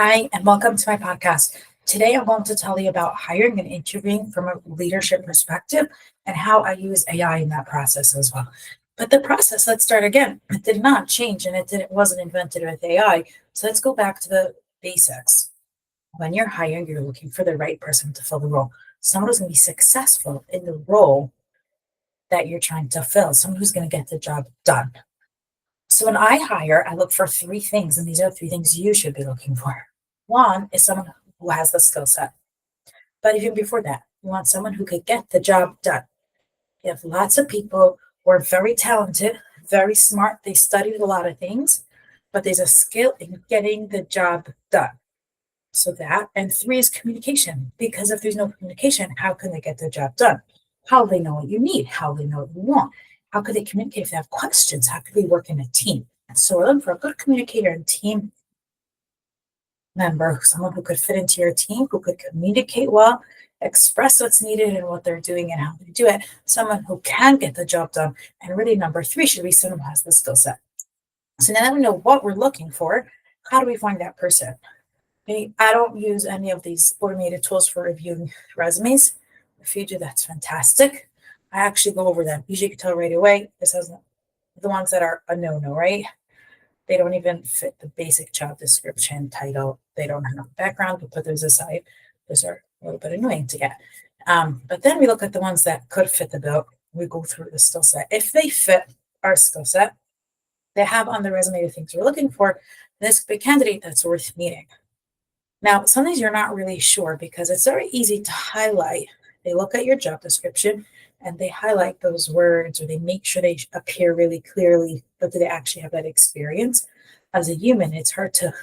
Hi, and welcome to my podcast. Today, I'm going to tell you about hiring and interviewing from a leadership perspective and how I use AI in that process as well. But the process, let's start again. It did not change and it wasn't invented with AI. So let's go back to the basics. When you're hiring, you're looking for the right person to fill the role, someone who's going to be successful in the role that you're trying to fill, someone who's going to get the job done. So when I hire, I look for three things, and these are three things you should be looking for. One is someone who has the skill set. But even before that, you want someone who could get the job done. You have lots of people who are very talented, very smart. They studied a lot of things, but there's a skill in getting the job done. So that, and three is communication, because if there's no communication, how can they get the job done? How do they know what you need? How do they know what you want? How could they communicate if they have questions? How could they work in a team? And so we're looking for a good communicator and team member, someone who could fit into your team, who could communicate well, express what's needed and what they're doing and how they do it, someone who can get the job done. And really, number three should be someone who has the skill set. So now that we know what we're looking for, how do we find that person? Okay, I don't use any of these automated tools for reviewing resumes. If you do, that's fantastic. I actually go over them. Usually you can tell right away, this has the ones that are a no-no, right? They don't even fit the basic job description title. They don't have a background. We'll put those aside. Those are a little bit annoying to get. But then we look at the ones that could fit the bill. We go through the skill set. If they fit our skill set, they have on the resume the things we're looking for, this could be a candidate that's worth meeting. Now, sometimes you're not really sure because it's very easy to highlight. They look at your job description and they highlight those words, or they make sure they appear really clearly, but do they actually have that experience? As a human, it's hard to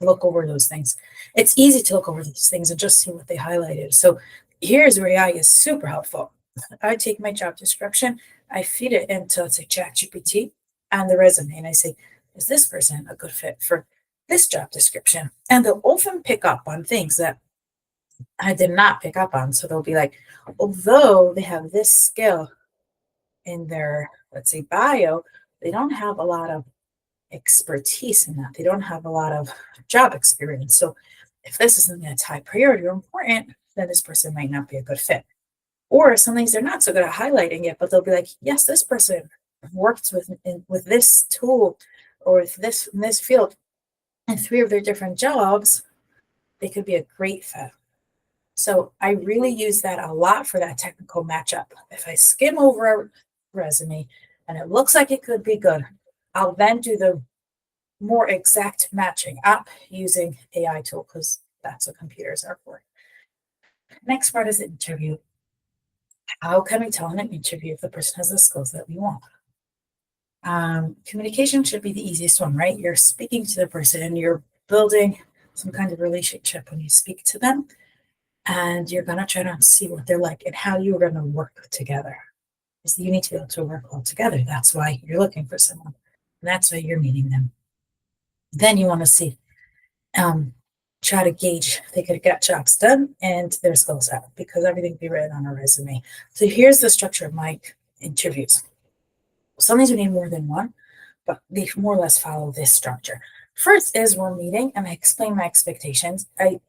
look over those things. It's easy to look over these things and just see what they highlighted. So here's where AI is super helpful. I take my job description, I feed it into, let's say, ChatGPT and the resume, and I say, is this person a good fit for this job description? And they'll often pick up on things that I did not pick up on. So they'll be like, although they have this skill in their, let's say, bio, they don't have a lot of expertise in that. They don't have a lot of job experience. So if this is something that's high priority or important, then this person might not be a good fit. Or some things they're not so good at highlighting it, but they'll be like, yes, this person worked with this tool or with this in this field in three of their different jobs. They could be a great fit. So I really use that a lot for that technical matchup. If I skim over a resume and it looks like it could be good, I'll then do the more exact matching up using AI tool, because that's what computers are for. Next part is the interview. How can we tell in an interview if the person has the skills that we want? Communication should be the easiest one, right? You're speaking to the person and you're building some kind of relationship when you speak to them. And you're going to try to see what they're like and how you're going to work together. Because you need to be able to work well together. That's why you're looking for someone. And that's why you're meeting them. Then you want to see, try to gauge if they could get jobs done and their skill set, because everything will be written on a resume. So here's the structure of my interviews. Sometimes we need more than one, but they more or less follow this structure. First is we're meeting and I explain my expectations. I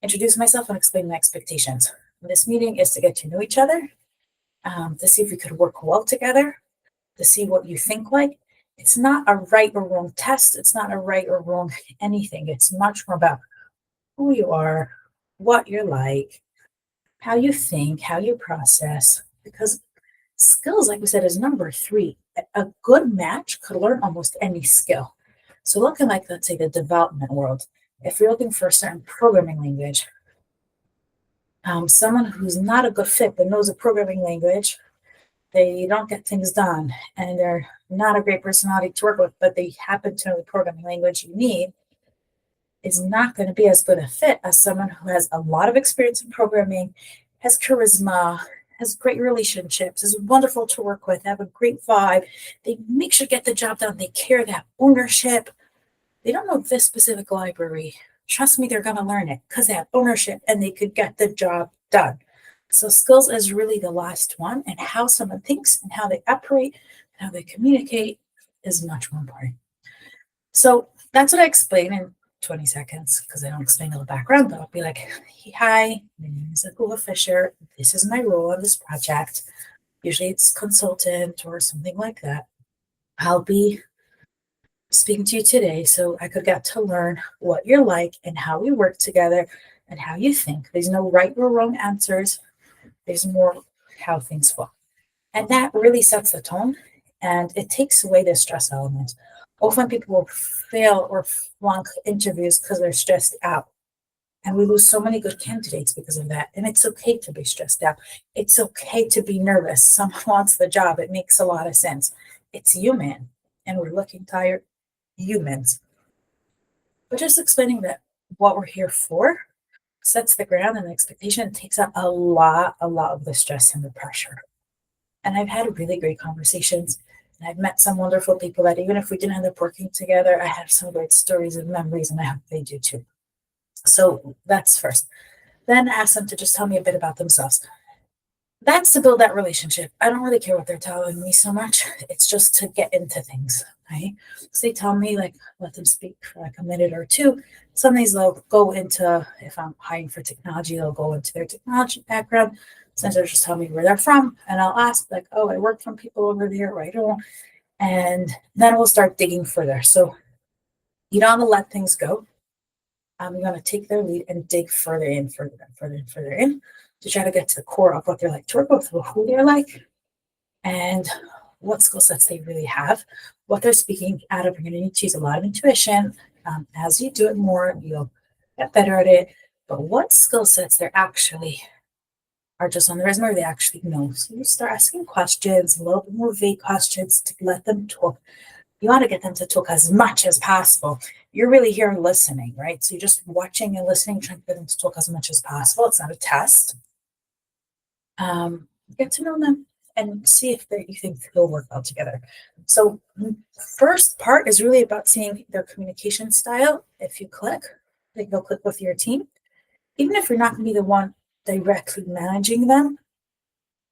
introduce myself and explain my expectations. This meeting is to get to know each other, to see if we could work well together, to see what you think like. It's not a right or wrong test. It's not a right or wrong anything. It's much more about who you are, what you're like, how you think, how you process, because skills, like we said, is number three. A good match could learn almost any skill. So looking like, let's say, the development world, if you're looking for a certain programming language, someone who's not a good fit but knows a programming language, they don't get things done and they're not a great personality to work with, but they happen to know the programming language you need, is not going to be as good a fit as someone who has a lot of experience in programming, has charisma, has great relationships, is wonderful to work with, have a great vibe. They make sure to get the job done. They care, that ownership. They don't know this specific library. Trust me, they're going to learn it because they have ownership and they could get the job done. So skills is really the last one, and how someone thinks and how they operate and how they communicate is much more important. So that's what I explain in 20 seconds because I don't explain all the background, but I'll be like, hi, my name is Ahuva Fischer. This is my role on this project. Usually it's consultant or something like that. I'll be speaking to you today so I could get to learn what you're like and how we work together and how you think. There's no right or wrong answers. There's more how things flow. And that really sets the tone and it takes away the stress element. Often people will fail or flunk interviews because they're stressed out. And we lose so many good candidates because of that. And it's okay to be stressed out. It's okay to be nervous. Someone wants the job. It makes a lot of sense. It's human. And we're looking tired humans. But just explaining that what we're here for sets the ground and the expectation. It takes out a lot of the stress and the pressure. And I've had really great conversations. And I've met some wonderful people that even if we didn't end up working together, I have some great stories and memories, and I hope they do too. So that's first. Then ask them to just tell me a bit about themselves. That's to build that relationship. I don't really care what they're telling me so much. It's just to get into things, right? So they tell me, like, let them speak for like a minute or two. Some days they'll go into, if I'm hiring for technology, they'll go into their technology background. Sometimes they'll just tell me where they're from. And I'll ask, like, oh, I work from people over there, right? And then we'll start digging further. So you don't want to let things go. You're going to take their lead and dig further in to try to get to the core of what they're like to work with, who they're like, and what skill sets they really have, what they're speaking out of. You're going to need to use a lot of intuition. As you do it more, you'll get better at it. But what skill sets they actually are just on the resume, or they actually know. So you start asking questions, a little bit more vague questions to let them talk. You want to get them to talk as much as possible. You're really here listening, right? So you're just watching and listening, trying to get them to talk as much as possible. It's not a test. Get to know them and see if you think they'll work well together. So first part is really about seeing their communication style. If you click, they'll click with your team. Even if you're not going to be the one directly managing them,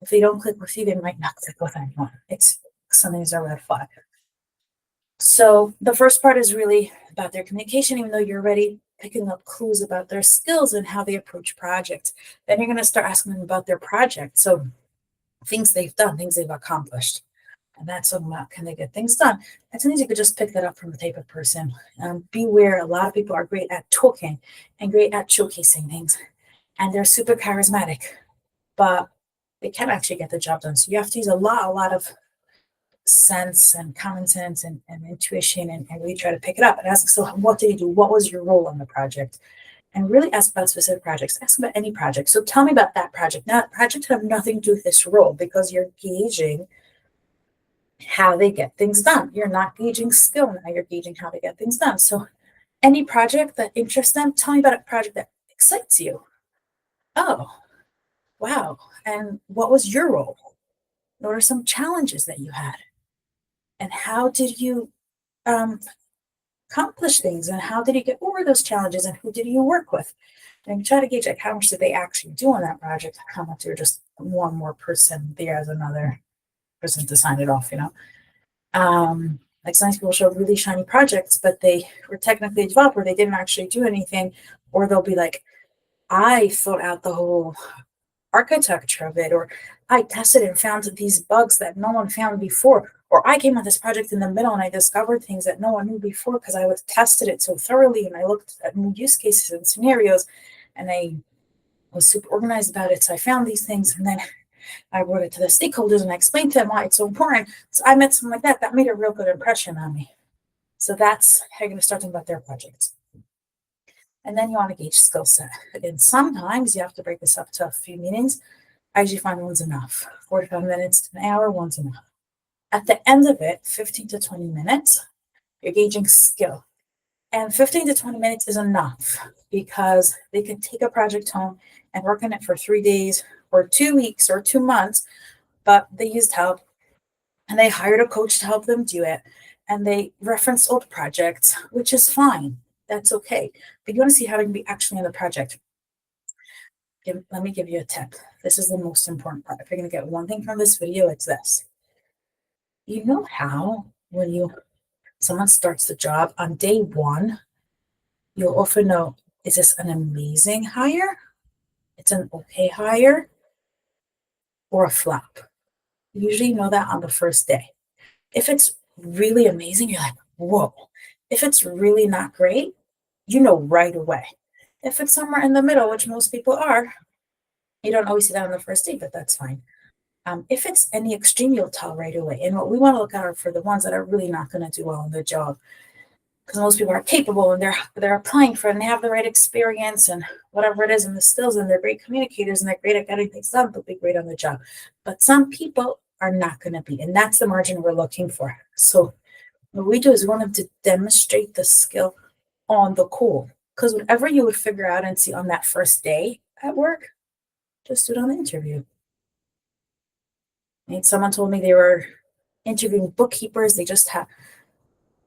if they don't click with you, they might not click with anyone. It's something's a red flag. So the first part is really about their communication, even though you're already picking up clues about their skills and how they approach projects. Then you're going to start asking them about their project. So things they've done, things they've accomplished. And that's about, can they get things done? And sometimes you could just pick that up from the type of person. Beware, a lot of people are great at talking and great at showcasing things. And they're super charismatic, but they can't actually get the job done. So you have to use a lot of sense and common sense and intuition and really try to pick it up and ask, so what did you do? What was your role on the project? And really ask about specific projects. Ask about any project. So tell me about that project. Now, projects have nothing to do with this role because you're gauging how they get things done. You're not gauging skill now, you're gauging how they get things done. So any project that interests them, tell me about a project that excites you. Oh, wow. And what was your role? What are some challenges that you had? And how did you accomplish things? And how did you get over those challenges? And who did you work with? And you try to gauge like how much did they actually do on that project? How much you're just one more person there as another person to sign it off, Like sometimes people show really shiny projects, but they were technically developed or they didn't actually do anything. Or they'll be like, I thought out the whole architecture of it, or I tested and found these bugs that no one found before, or I came at this project in the middle and I discovered things that no one knew before because I tested it so thoroughly and I looked at new use cases and scenarios and I was super organized about it. So I found these things and then I brought it to the stakeholders and I explained to them why it's so important. So I met someone like that. That made a real good impression on me. So that's how you're going to start thinking about their projects. And then you want to gauge skill set. Again, sometimes you have to break this up to a few meetings. I usually find one's enough. 45 minutes to an hour, one's enough. At the end of it, 15 to 20 minutes, you're gauging skill. And 15 to 20 minutes is enough because they can take a project home and work on it for 3 days or 2 weeks or 2 months, but they used help and they hired a coach to help them do it. And they referenced old projects, which is fine. That's okay. But you want to see how they can be actually in the project. Let me give you a tip. This is the most important part. If you're going to get one thing from this video, it's this. You know how when someone starts the job on day one, You'll often know, is this an amazing hire? It's an okay hire or a flop. You usually know that on the first day. If it's really amazing, you're like, whoa. If it's really not great, you know right away. If it's somewhere in the middle, which most people are, you don't always see that on the first date, but that's fine. If it's any extreme, you'll tell right away. And what we want to look at are for the ones that are really not going to do well in the job, because most people are capable and they're applying for it and they have the right experience and whatever it is and the skills and they're great communicators and they're great at getting things done. They'll be great on the job. But some people are not going to be, and that's the margin we're looking for. So what we do is we want them to demonstrate the skill on the call, because whatever you would figure out and see on that first day at work, just do it on the interview. And someone told me they were interviewing bookkeepers. They just have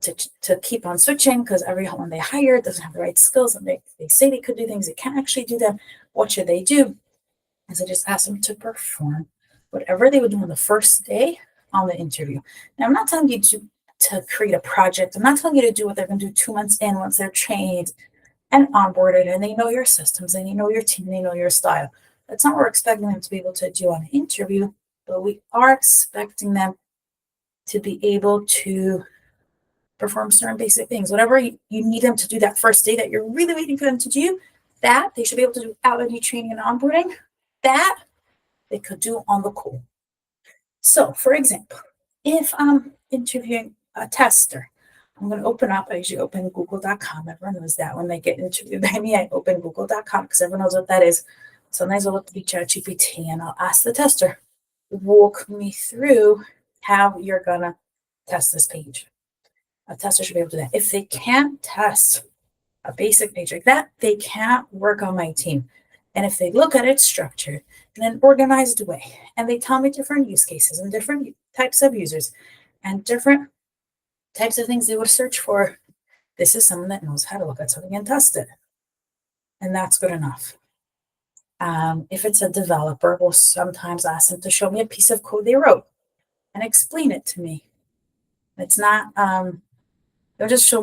to keep on switching because everyone they hire doesn't have the right skills, and they say they could do things, they can't actually do them. What should they do? Is I just ask them to perform whatever they would do on the first day on the interview. Now, I'm not telling you to create a project. I'm not telling you to do what they're going to do 2 months in once they're trained and onboarded and they know your systems and they know your team, they know your style. That's not what we're expecting them to be able to do on an interview, but we are expecting them to be able to perform certain basic things. Whatever you need them to do that first day that you're really waiting for them to do, that they should be able to do without any training and onboarding, that they could do on the call. So, for example, if I'm interviewing a tester, I'm going to open up, I usually open google.com. Everyone knows that when they get interviewed by me, I open google.com because everyone knows what that is. Sometimes I'll look at ChatGPT and I'll ask the tester, walk me through how you're going to test this page. A tester should be able to do that. If they can't test a basic page like that, they can't work on my team. And if they look at it structured in an organized way, and they tell me different use cases and different types of users and different types of things they would search for, this is someone that knows how to look at something and test it. And that's good enough. If it's a developer, we'll sometimes ask them to show me a piece of code they wrote and explain it to me. It's not, they'll just show me